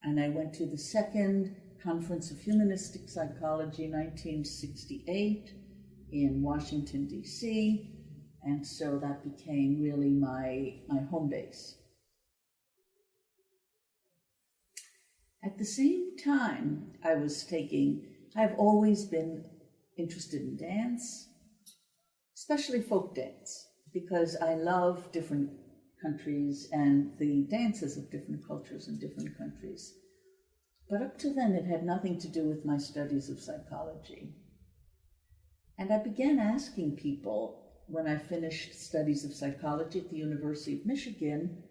And I went to the second Conference of Humanistic Psychology, 1968, in Washington, D.C., and so that became really my home base. At the same time, I've always been interested in dance, especially folk dance, because I love different countries and the dances of different cultures in different countries. But up to then, it had nothing to do with my studies of psychology. And I began asking people, when I finished studies of psychology at the University of Michigan,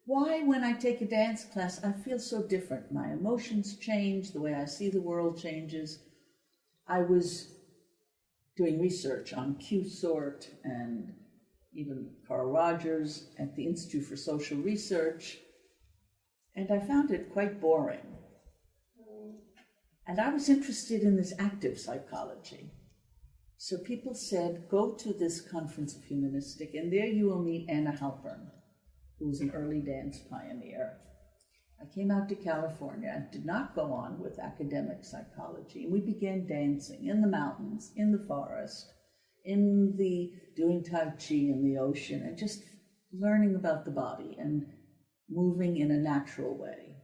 why, when I take a dance class, I feel so different. My emotions change, the way I see the world changes. I was doing research on Q-Sort and even Carl Rogers at the Institute for Social Research, and I found it quite boring. And I was interested in this active psychology. So people said, go to this Conference of Humanistic, and there you will meet Anna Halpern, who was an early dance pioneer. I came out to California and did not go on with academic psychology. We began dancing in the mountains, in the forest, doing Tai Chi in the ocean, and just learning about the body and moving in a natural way.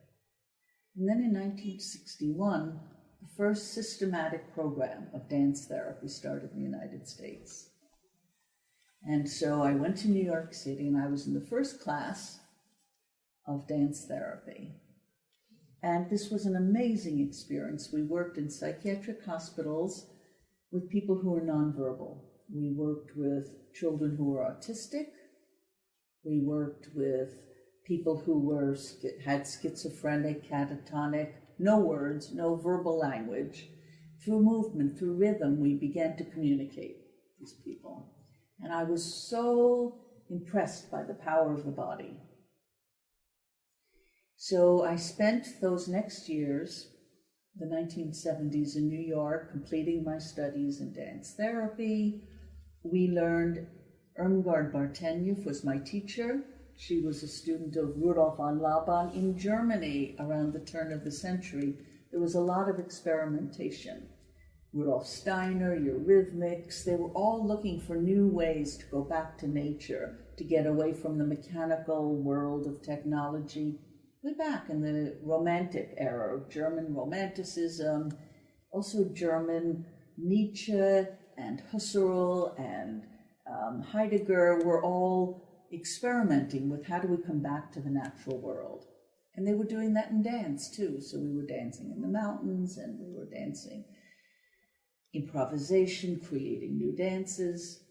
And then in 1961, the first systematic program of dance therapy started in the United States. And so I went to New York City, and I was in the first class of dance therapy. And this was an amazing experience. We worked in psychiatric hospitals with people who were nonverbal. We worked with children who were autistic. We worked with people who had schizophrenic, catatonic, no words, no verbal language. Through movement, through rhythm, we began to communicate with these people. And I was so impressed by the power of the body. So I spent those next years, the 1970s, in New York, completing my studies in dance therapy. We learned, Irmgard Bartenieff was my teacher. She was a student of Rudolf von Laban in Germany around the turn of the century. There was a lot of experimentation. Rudolf Steiner, Eurythmics, they were all looking for new ways to go back to nature, to get away from the mechanical world of technology. Way back in the Romantic era of German Romanticism, also German Nietzsche and Husserl and Heidegger were all experimenting with how do we come back to the natural world. And they were doing that in dance too. So we were dancing in the mountains, and we were dancing improvisation, creating new dances.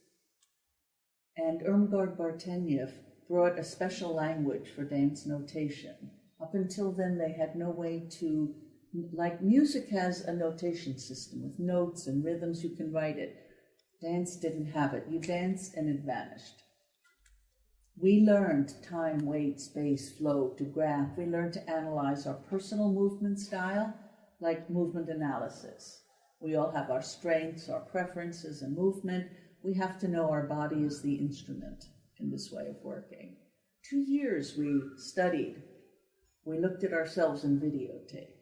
And Irmgard Bartenieff brought a special language for dance notation. Up until then, they had no way to, like music has a notation system with notes and rhythms, you can write it. Dance didn't have it. You danced and it vanished. We learned time, weight, space, flow to graph. We learned to analyze our personal movement style, like movement analysis. We all have our strengths, our preferences, and movement. We have to know our body is the instrument in this way of working. 2 years we studied. We looked at ourselves in videotape.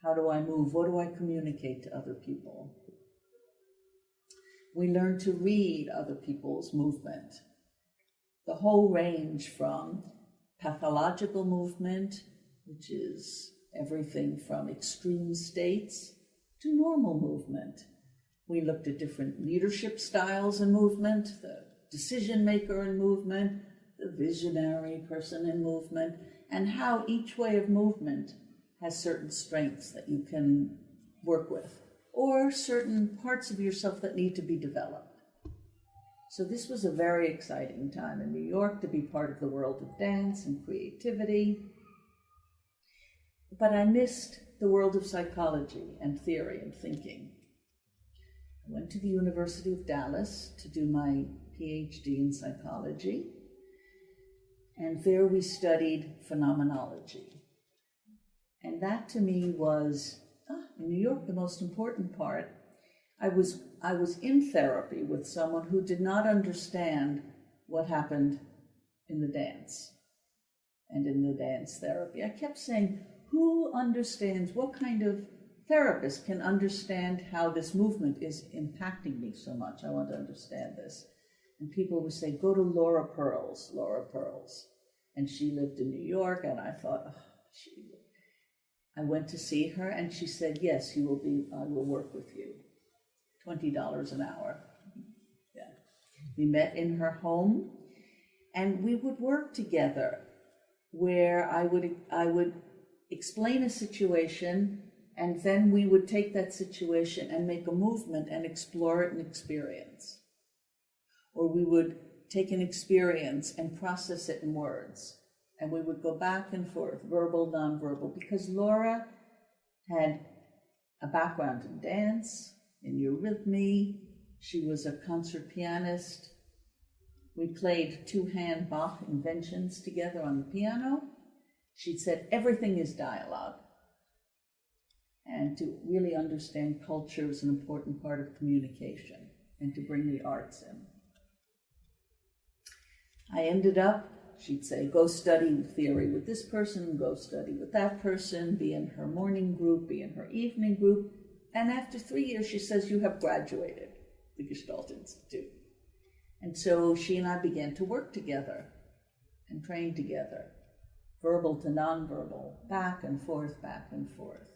How do I move? What do I communicate to other people? We learned to read other people's movement. The whole range from pathological movement, which is everything from extreme states, to normal movement. We looked at different leadership styles in movement, the decision maker in movement, the visionary person in movement, and how each way of movement has certain strengths that you can work with, or certain parts of yourself that need to be developed. So this was a very exciting time in New York to be part of the world of dance and creativity. But I missed the world of psychology and theory and thinking. I went to the University of Dallas to do my PhD in psychology, and there we studied phenomenology. And that to me was, in New York, the most important part. I was in therapy with someone who did not understand what happened in the dance and in the dance therapy. I kept saying, who understands, what kind of therapist can understand how this movement is impacting me so much? I want to understand this. And people would say, go to Laura Pearl's. And she lived in New York, and I thought, I went to see her, and she said, yes, I will work with you. $20 an hour. Yeah. We met in her home, and we would work together, where I would explain a situation, and then we would take that situation and make a movement and explore it and experience. Or we would take an experience and process it in words. And we would go back and forth, verbal, nonverbal, because Laura had a background in dance, in eurythmy. She was a concert pianist. We played two-hand Bach inventions together on the piano. She said everything is dialogue. And to really understand culture is an important part of communication, and to bring the arts in. I ended up, she'd say, go study theory with this person, go study with that person, be in her morning group, be in her evening group. And after 3 years, she says, you have graduated the Gestalt Institute. And so she and I began to work together and train together, verbal to nonverbal, back and forth, back and forth.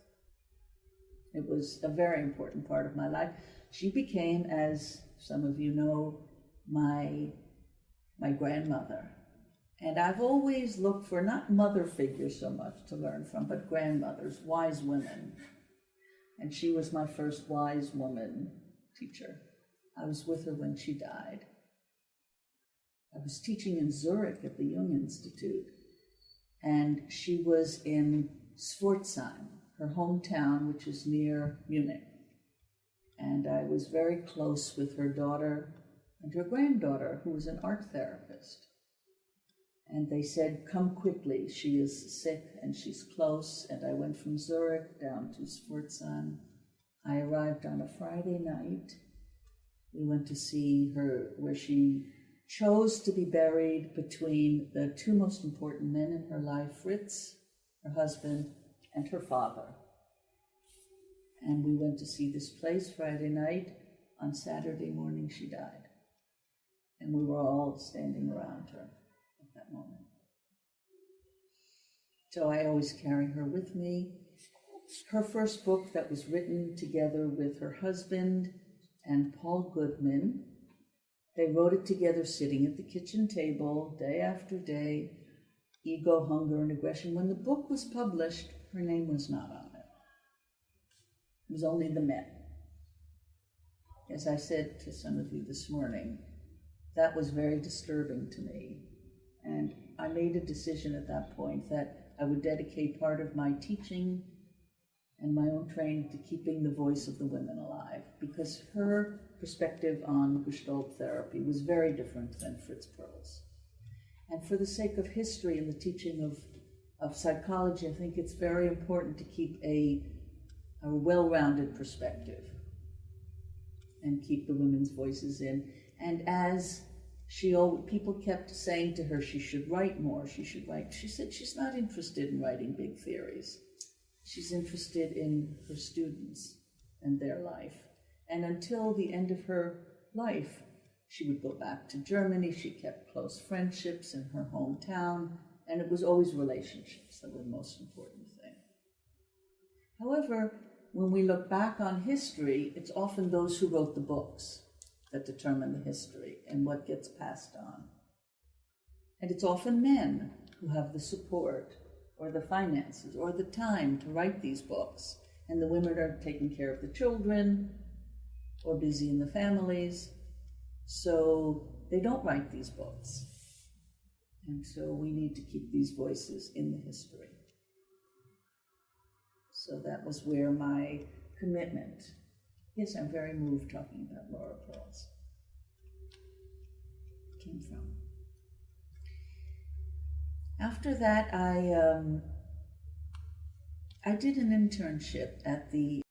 It was a very important part of my life. She became, as some of you know, my grandmother. And I've always looked for not mother figures so much to learn from, but grandmothers, wise women. And she was my first wise woman teacher. I was with her when she died. I was teaching in Zurich at the Jung Institute, and she was in Pforzheim, her hometown, which is near Munich. And I was very close with her daughter and her granddaughter, who was an art therapist. And they said, come quickly, she is sick and she's close. And I went from Zurich down to Pforzheim. I arrived on a Friday night. We went to see her, where she chose to be buried between the two most important men in her life, Fritz, her husband, and her father. And we went to see this place Friday night. On Saturday morning, she died. And we were all standing around her at that moment. So I always carry her with me. Her first book that was written together with her husband and Paul Goodman, they wrote it together sitting at the kitchen table day after day, Ego, Hunger, and Aggression. When the book was published, her name was not on it. It was only the men. As I said to some of you this morning, that was very disturbing to me. And I made a decision at that point that I would dedicate part of my teaching and my own training to keeping the voice of the women alive, because her perspective on Gestalt therapy was very different than Fritz Perl's. And for the sake of history and the teaching of psychology, I think it's very important to keep a well-rounded perspective and keep the women's voices in. And as people kept saying to her she should write more, she should write, she said she's not interested in writing big theories. She's interested in her students and their life. And until the end of her life, she would go back to Germany. She kept close friendships in her hometown, and it was always relationships that were the most important thing. However, when we look back on history, it's often those who wrote the books that determine the history and what gets passed on. And it's often men who have the support or the finances or the time to write these books, and the women are taking care of the children or busy in the families, so they don't write these books. And so we need to keep these voices in the history. So that was where my commitment, yes, I'm very moved talking about Laura Pearl's, came from. After that, I did an internship at the